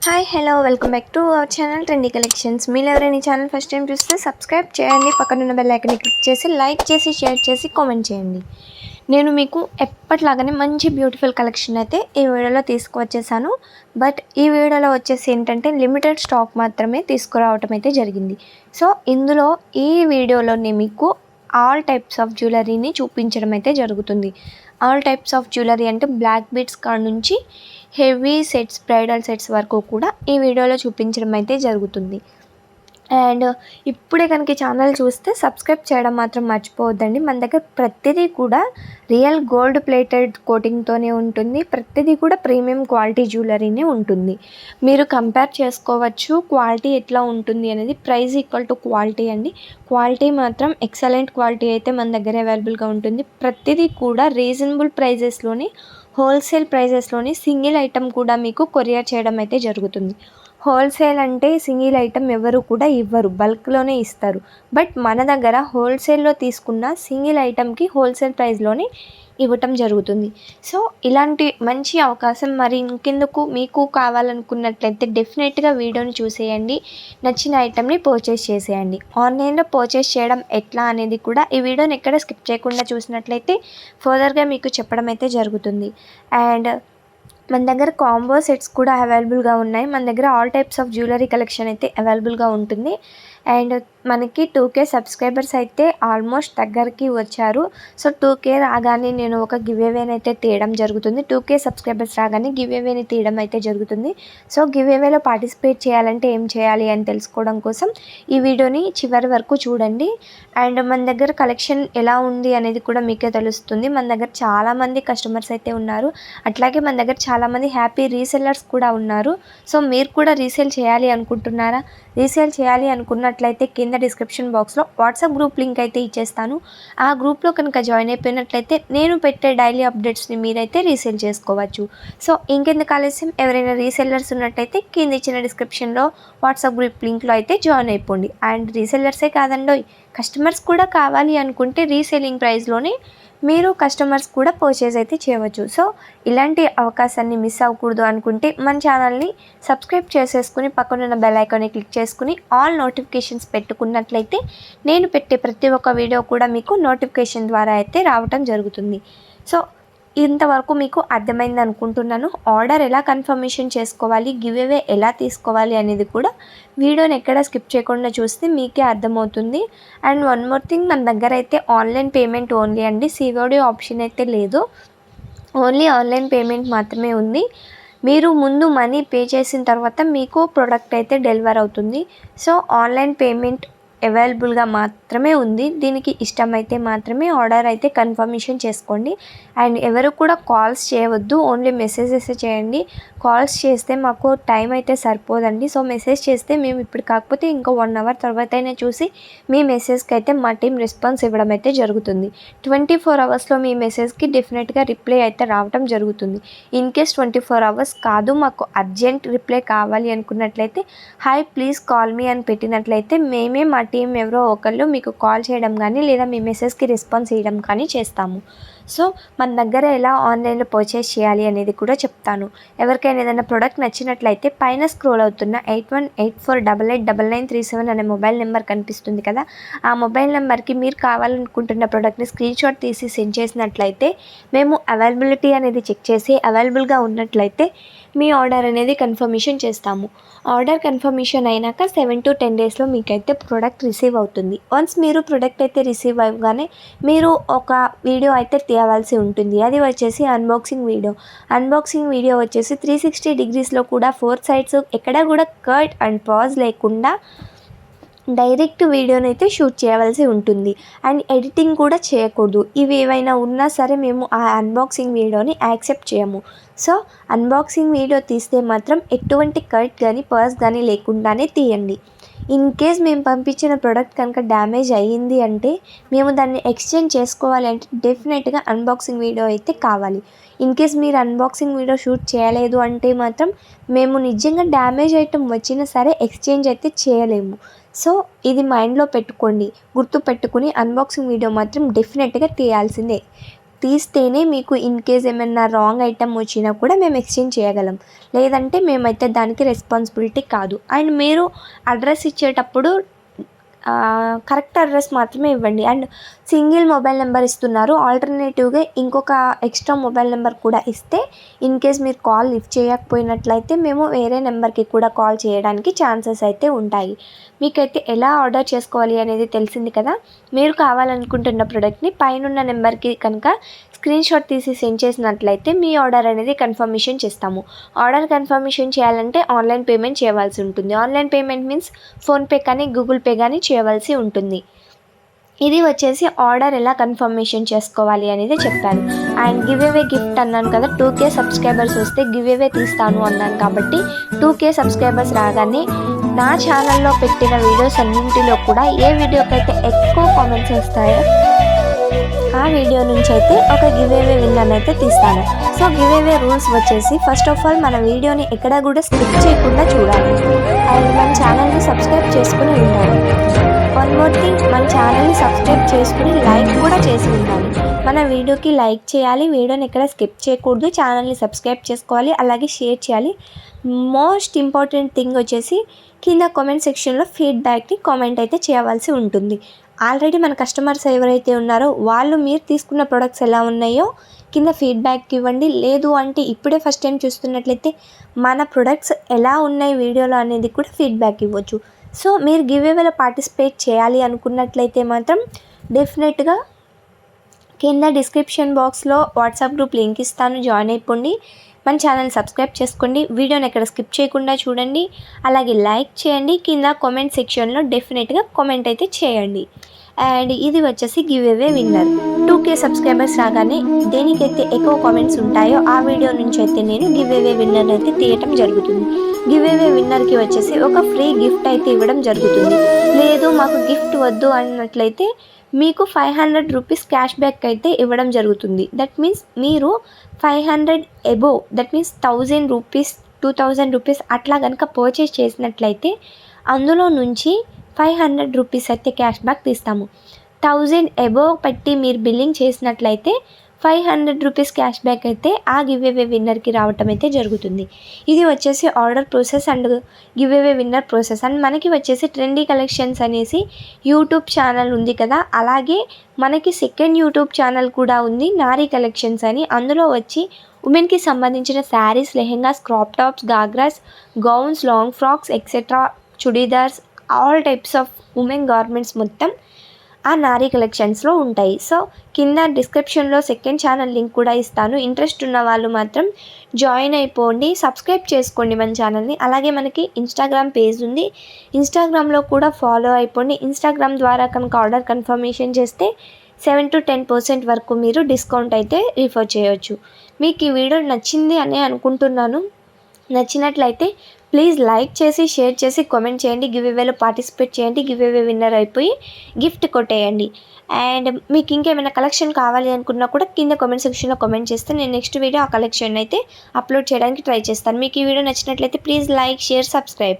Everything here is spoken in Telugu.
Hi hello welcome back to our channel trendy collections. మీరు ఎవరైనా ఈ ఛానల్ ఫస్ట్ టైం చూస్తే సబ్స్క్రైబ్ చేయండి, పక్కనున్న బెల్ ఐకాన్ని క్లిక్ చేసి లైక్ చేసి షేర్ చేసి కామెంట్ చేయండి. నేను మీకు ఎప్పటిలాగానే మంచి బ్యూటిఫుల్ కలెక్షన్ అయితే ఈ వీడియోలో తీసుకువచ్చేసాను. బట్ ఈ వీడియోలో వచ్చేసి ఏంటంటే లిమిటెడ్ స్టాక్ మాత్రమే తీసుకురావటం అయితే జరిగింది. సో ఇందులో ఈ వీడియోలోనే మీకు ఆల్ టైప్స్ ఆఫ్ జ్యువెలరీని చూపించడం అయితే జరుగుతుంది. ఆల్ టైప్స్ ఆఫ్ జ్యువెలరీ అంటే బ్లాక్ బీడ్స్ కాడ నుంచి హెవీ సెట్స్, బ్రైడల్ సెట్స్ వరకు కూడా ఈ వీడియోలో చూపించడం అయితే జరుగుతుంది. అండ్ ఇప్పుడే కనుక ఛానల్ చూస్తే సబ్స్క్రైబ్ చేయడం మాత్రం మర్చిపోవద్దండి. మన దగ్గర ప్రతిదీ కూడా రియల్ గోల్డ్ ప్లేటెడ్ కోటింగ్తోనే ఉంటుంది. ప్రతిదీ కూడా ప్రీమియం క్వాలిటీ జ్యువెలరీనే ఉంటుంది. మీరు కంపేర్ చేసుకోవచ్చు క్వాలిటీ ఎట్లా ఉంటుంది అనేది. ప్రైస్ ఈక్వల్ టు క్వాలిటీ అండి. క్వాలిటీ మాత్రం ఎక్సలెంట్ క్వాలిటీ అయితే మన దగ్గర అవైలబుల్గా ఉంటుంది. ప్రతిదీ కూడా రీజనబుల్ ప్రైజెస్లోని, హోల్సేల్ ప్రైజెస్లోని సింగిల్ ఐటమ్ కూడా మీకు కొరియర్ చేయడం అయితే జరుగుతుంది. హోల్సేల్ అంటే సింగిల్ ఐటమ్ ఎవరు కూడా ఇవ్వరు, బల్క్లోనే ఇస్తారు. బట్ మన దగ్గర హోల్సేల్లో తీసుకున్న సింగిల్ ఐటమ్కి హోల్సేల్ ప్రైస్లోనే ఇవ్వటం జరుగుతుంది. సో ఇలాంటి మంచి అవకాశం మరి ఇంకెందుకు, మీకు కావాలనుకున్నట్లయితే డెఫినెట్గా వీడియోని చూసేయండి, నచ్చిన ఐటమ్ని పర్చేస్ చేసేయండి. ఆన్లైన్లో పర్చేస్ చేయడం ఎట్లా అనేది కూడా ఈ వీడియోని ఎక్కడ స్కిప్ చేయకుండా చూసినట్లయితే ఫర్దర్గా మీకు చెప్పడం అయితే జరుగుతుంది. అండ్ మన దగ్గర కాంబో సెట్స్ కూడా అవైలబుల్గా ఉన్నాయి. మన దగ్గర all types of jewellery collection అయితే అవైలబుల్గా ఉంటుంది. అండ్ మనకి 2K సబ్స్క్రైబర్స్ అయితే ఆల్మోస్ట్ దగ్గరికి వచ్చారు. సో 2K రాగానే నేను ఒక గివ్అవేని అయితే తీయడం జరుగుతుంది. 2K సబ్స్క్రైబర్స్ రాగానే గివ్అవేని తీయడం అయితే జరుగుతుంది. సో గివ్అవేలో పార్టిసిపేట్ చేయాలంటే ఏం చేయాలి అని తెలుసుకోవడం కోసం ఈ వీడియోని చివరి వరకు చూడండి. అండ్ మన దగ్గర కలెక్షన్ ఎలా ఉంది అనేది కూడా మీకే తెలుస్తుంది. మన దగ్గర చాలామంది కస్టమర్స్ అయితే ఉన్నారు. అట్లాగే మన దగ్గర చాలామంది హ్యాపీ రీసెల్లర్స్ కూడా ఉన్నారు. సో మీరు కూడా రీసేల్ చేయాలి అనుకుంటున్నారా? రీసేల్ చేయాలి అనుకున్నట్లయితే కింద డిస్క్రిప్షన్ బాక్స్లో వాట్సాప్ గ్రూప్ లింక్ అయితే ఇచ్చేస్తాను. ఆ గ్రూప్లో కనుక జాయిన్ అయిపోయినట్లయితే నేను పెట్టే డైలీ అప్డేట్స్ని మీరైతే రీసేల్ చేసుకోవచ్చు. సో ఇంకెందుకు ఆలస్యం, ఎవరైనా రీసెల్లర్స్ ఉన్నట్టయితే కింద ఇచ్చిన డిస్క్రిప్షన్లో వాట్సాప్ గ్రూప్ లింక్లో అయితే జాయిన్ అయిపోండి. అండ్ రీసెల్లర్సే కాదండో, కస్టమర్స్ కూడా కావాలి అనుకుంటే రీసేలింగ్ ప్రైస్లోనే మీరు కస్టమర్స్ కూడా పర్చేజ్ అయితే చేయవచ్చు. సో ఇలాంటి అవకాశాన్ని మిస్ అవ్వకూడదు అనుకుంటే మన ఛానల్ని సబ్స్క్రైబ్ చేసేసుకుని పక్కనున్న బెల్ ఐకాన్ని క్లిక్ చేసుకుని ఆల్ నోటిఫికేషన్స్ పెట్టుకున్నట్లయితే నేను పెట్టే ప్రతి ఒక్క వీడియో కూడా మీకు నోటిఫికేషన్ ద్వారా అయితే రావటం జరుగుతుంది. సో ఇంతవరకు మీకు అర్థమైంది అనుకుంటున్నాను. ఆర్డర్ ఎలా కన్ఫర్మేషన్ చేసుకోవాలి, గివ్అవే ఎలా తీసుకోవాలి అనేది కూడా వీడియోని ఎక్కడ స్కిప్ చేయకుండా చూస్తే మీకే అర్థమవుతుంది. అండ్ వన్ మోర్ థింగ్, మన దగ్గర అయితే ఆన్లైన్ పేమెంట్ ఓన్లీ అండి. COD ఆప్షన్ అయితే లేదు, ఓన్లీ ఆన్లైన్ పేమెంట్ మాత్రమే ఉంది. మీరు ముందు మనీ పే చేసిన తర్వాత మీకు ప్రోడక్ట్ అయితే డెలివర్ అవుతుంది. సో ఆన్లైన్ పేమెంట్ అవైలబుల్గా మాత్రమే ఉంది. దీనికి ఇష్టమైతే మాత్రమే ఆర్డర్ అయితే కన్ఫర్మేషన్ చేసుకోండి. అండ్ ఎవరు కూడా కాల్స్ చేయవద్దు, ఓన్లీ మెసేజెస్ చేయండి. కాల్స్ చేస్తే మాకు టైం అయితే సరిపోదండి. సో మెసేజ్ చేస్తే మేము ఇప్పుడు కాకపోతే ఇంకో 1 అవర్ తర్వాత అయినా చూసి మీ మెసేజ్కి అయితే మా టీం రెస్పాన్స్ ఇవ్వడం అయితే జరుగుతుంది. 24 అవర్స్లో మీ మెసేజ్కి డెఫినెట్గా రిప్లై అయితే రావడం జరుగుతుంది. ఇన్ కేస్ 24 అవర్స్ కాదు, మాకు అర్జెంట్ రిప్లై కావాలి అనుకున్నట్లయితే హాయ్ ప్లీజ్ కాల్ మీ అని పెట్టినట్లయితే మేమే మా టీం ఎవరో ఒకళ్ళు మీకు కాల్ చేయడం కానీ లేదా మీ మెసేజ్కి రెస్పాన్స్ ఇవ్వడం కానీ చేస్తాము. సో మన దగ్గర ఎలా ఆన్లైన్లో పర్చేస్ చేయాలి అనేది కూడా చెప్తాను. ఎవరికైనా ఏదైనా ప్రోడక్ట్ నచ్చినట్లయితే పైన స్క్రోల్ అవుతున్న 8184889937 అనే మొబైల్ నెంబర్ కనిపిస్తుంది కదా, ఆ మొబైల్ నెంబర్కి మీరు కావాలనుకుంటున్న ప్రోడక్ట్ని స్క్రీన్షాట్ తీసి సెండ్ చేసినట్లయితే మేము అవైలబిలిటీ అనేది చెక్ చేసి అవైలబుల్గా ఉన్నట్లయితే మీ ఆర్డర్ అనేది కన్ఫర్మేషన్ చేస్తాము. ఆర్డర్ కన్ఫర్మేషన్ అయినాక 7 to 10 డేస్లో మీకైతే ప్రోడక్ట్ రిసీవ్ అవుతుంది. వన్స్ మీరు ప్రోడక్ట్ అయితే రిసీవ్ అవ్వగానే మీరు ఒక వీడియో అయితే తీయవలసి ఉంటుంది. అది వచ్చేసి అన్బాక్సింగ్ వీడియో. అన్బాక్సింగ్ వీడియో వచ్చేసి 360 degreesలో కూడా 4 sides ఎక్కడ కూడా కట్ అండ్ పాజ్ లేకుండా డైరెక్ట్ వీడియోని అయితే షూట్ చేయవలసి ఉంటుంది. అండ్ ఎడిటింగ్ కూడా చేయకూడదు. ఇవి ఏవైనా ఉన్నా సరే మేము ఆ అన్బాక్సింగ్ వీడియోని యాక్సెప్ట్ చేయము. సో అన్బాక్సింగ్ వీడియో తీస్తే మాత్రం ఎటువంటి కట్ కానీ పర్స్ కానీ లేకుండానే తీయండి. ఇన్ కేస్ మేము పంపించిన ప్రోడక్ట్ కనుక డ్యామేజ్ అయ్యింది అంటే మేము దాన్ని ఎక్స్చేంజ్ చేసుకోవాలి అంటే డెఫినెట్గా అన్బాక్సింగ్ వీడియో అయితే కావాలి. ఇన్ కేస్ మీరు అన్బాక్సింగ్ వీడియో షూట్ చేయలేదు అంటే మాత్రం మేము నిజంగా డ్యామేజ్ ఐటమ్ వచ్చినా సరే ఎక్స్చేంజ్ అయితే చేయలేము. సో ఇది మైండ్లో పెట్టుకోండి, గుర్తు పెట్టుకుని అన్బాక్సింగ్ వీడియో మాత్రం డెఫినెట్గా తీయాల్సిందే. తీస్తేనే మీకు ఇన్ కేస్ ఏమైనా రాంగ్ ఐటమ్ వచ్చినా కూడా మేము ఎక్స్చేంజ్ చేయగలం, లేదంటే మేమైతే దానికి రెస్పాన్సిబిలిటీ కాదు. అండ్ మీరు అడ్రస్ ఇచ్చేటప్పుడు కరెక్ట్ అడ్రస్ మాత్రమే ఇవ్వండి. అండ్ సింగిల్ మొబైల్ నెంబర్ ఇస్తున్నారు, ఆల్టర్నేటివ్గా ఇంకొక ఎక్స్ట్రా మొబైల్ నెంబర్ కూడా ఇస్తే ఇన్ కేస్ మీరు కాల్ లిఫ్ట్ చేయకపోయినట్లయితే మేము వేరే నెంబర్కి కూడా కాల్ చేయడానికి ఛాన్సెస్ అయితే ఉంటాయి. మీకైతే ఎలా ఆర్డర్ చేసుకోవాలి అనేది తెలిసింది కదా. మీరు కావాలనుకుంటున్న ప్రోడక్ట్ని పైనున్న నెంబర్కి కనుక స్క్రీన్ షాట్ తీసి సెండ్ చేసినట్లయితే మీ ఆర్డర్ అనేది కన్ఫర్మేషన్ చేస్తాము. ఆర్డర్ కన్ఫర్మేషన్ చేయాలంటే ఆన్లైన్ పేమెంట్ చేయవలసి ఉంటుంది. ఆన్లైన్ పేమెంట్ మీన్స్ ఫోన్పే కానీ గూగుల్ పే కానీ చేయవలసి ఉంటుంది. ఇది వచ్చేసి ఆర్డర్ ఎలా కన్ఫర్మేషన్ చేసుకోవాలి అనేది చెప్పాను. అండ్ గివ్ అవే గిఫ్ట్ అన్నాను కదా, 2K సబ్స్క్రైబర్స్ వస్తే గివ్ అవే తీస్తాను అన్నాను కాబట్టి 2K సబ్స్క్రైబర్స్ రాగానే నా ఛానల్లో పెట్టిన వీడియోస్ అన్నింటిలో కూడా ఏ వీడియోకైతే ఎక్కువ కామెంట్స్ వస్తాయో ఆ వీడియో నుంచి అయితే ఒక గివ్ అవే విన్నర్ అయితే తీస్తాను. సో గివ్ అవే రూల్స్ వచ్చేసి ఫస్ట్ ఆఫ్ ఆల్ మన వీడియోని ఎక్కడా కూడా స్కిప్ చేయకుండా చూడాలి. అండ్ మన ఛానల్ని సబ్స్క్రైబ్ చేసుకుని ఉండాలి. వన్ మోర్ థింగ్, మన ఛానల్ని సబ్స్క్రైబ్ చేసుకుని లైక్ కూడా చేసి ఉండాలి. మన వీడియోకి లైక్ చేయాలి, వీడియోని ఎక్కడ స్కిప్ చేయకూడదు, ఛానల్ని సబ్స్క్రైబ్ చేసుకోవాలి, అలాగే షేర్ చేయాలి. మోస్ట్ ఇంపార్టెంట్ థింగ్ వచ్చేసి కింద కామెంట్ సెక్షన్లో ఫీడ్బ్యాక్ని కామెంట్ అయితే చేయవలసి ఉంటుంది. ఆల్రెడీ మన కస్టమర్స్ ఎవరైతే ఉన్నారో వాళ్ళు మీరు తీసుకున్న ప్రొడక్ట్స్ ఎలా ఉన్నాయో కింద ఫీడ్బ్యాక్ ఇవ్వండి. లేదు అంటే ఇప్పుడే ఫస్ట్ టైం చూస్తున్నట్లయితే మన ప్రొడక్ట్స్ ఎలా ఉన్నాయి వీడియోలో అనేది కూడా ఫీడ్బ్యాక్ ఇవ్వచ్చు. సో మీరు గివ్ అవేలో పార్టిసిపేట్ చేయాలి అనుకున్నట్లయితే మాత్రం డెఫినెట్గా కింద డిస్క్రిప్షన్ బాక్స్లో వాట్సాప్ గ్రూప్ లింక్ ఇస్తాను, జాయిన్ అయిపోండి. మన ఛానల్ సబ్స్క్రైబ్ చేసుకోండి, వీడియోని ఎక్కడ స్కిప్ చేయకుండా చూడండి, అలాగే లైక్ చేయండి. కింద కామెంట్ సెక్షన్లో డెఫినెట్గా కామెంట్ అయితే చేయండి. అండ్ ఇది వచ్చేసి give away winner. 2K subscribers రాగానే దేనికైతే ఎక్కువ కామెంట్స్ ఉంటాయో ఆ వీడియో నుంచి అయితే నేను గివ్ అవే విన్నర్ అయితే తీయటం జరుగుతుంది. గివ్ అవే విన్నర్కి వచ్చేసి ఒక ఫ్రీ గిఫ్ట్ అయితే ఇవ్వడం జరుగుతుంది. లేదు మాకు గిఫ్ట్ వద్దు అన్నట్లయితే మీకు 500 రూపీస్ క్యాష్ బ్యాక్ అయితే ఇవ్వడం జరుగుతుంది. దట్ మీన్స్ మీరు 500 above, that means 1000 rupees 2000 rupees అట్లా కనుక పర్చేస్ చేసినట్లయితే అందులో నుంచి 500 రూపీస్ అయితే క్యాష్ బ్యాక్ తీస్తాము. 1000 అబోవ్ పెట్టి మీరు బిల్లింగ్ చేసినట్లయితే 500 రూపీస్ క్యాష్ బ్యాక్ అయితే ఆ గివ్ అవే విన్నర్కి రావటం అయితే జరుగుతుంది. ఇది వచ్చేసి order process and give away winner process. And మనకి వచ్చేసి ట్రెండీ కలెక్షన్స్ అనేసి యూట్యూబ్ ఛానల్ ఉంది కదా, అలాగే మనకి సెకండ్ యూట్యూబ్ ఛానల్ కూడా ఉంది, నారీ కలెక్షన్స్ అని. అందులో వచ్చి ఉమెన్కి సంబంధించిన saris, lehengas, crop tops, ghagras, gowns, long frocks etcetera, churidars, all types of women garments మొత్తం ఆ నారీ కలెక్షన్స్లో ఉంటాయి. సో కింద డిస్క్రిప్షన్లో సెకండ్ ఛానల్ లింక్ కూడా ఇస్తాను. ఇంట్రెస్ట్ ఉన్న వాళ్ళు మాత్రం జాయిన్ అయిపోండి, సబ్స్క్రైబ్ చేసుకోండి మన ఛానల్ని. అలాగే మనకి ఇన్స్టాగ్రామ్ పేజ్ ఉంది, ఇన్స్టాగ్రామ్లో కూడా ఫాలో అయిపోండి. ఇన్స్టాగ్రామ్ ద్వారా కనుక ఆర్డర్ కన్ఫర్మేషన్ చేస్తే 7 to 10% వరకు మీరు డిస్కౌంట్ అయితే రిఫర్ చేయొచ్చు. మీకు ఈ వీడియో నచ్చింది అని అనుకుంటున్నాను. నచ్చినట్లయితే ప్లీజ్ లైక్ చేసి షేర్ చేసి కామెంట్ చేయండి, గివ్ అవేలో పార్టిసిపేట్ చేయండి, గివ్ అవే విన్నర్ అయిపోయి గిఫ్ట్ కొట్టేయండి. అండ్ మీకు ఇంకేమైనా కలెక్షన్ కావాలి అనుకున్నా కూడా కింద కామెంట్ సెక్షన్లో కామెంట్ చేస్తే నేను నెక్స్ట్ వీడియో ఆ కలెక్షన్ అయితే అప్లోడ్ చేయడానికి ట్రై చేస్తాను. మీకు ఈ వీడియో నచ్చినట్లయితే ప్లీజ్ లైక్, షేర్, సబ్స్క్రైబ్.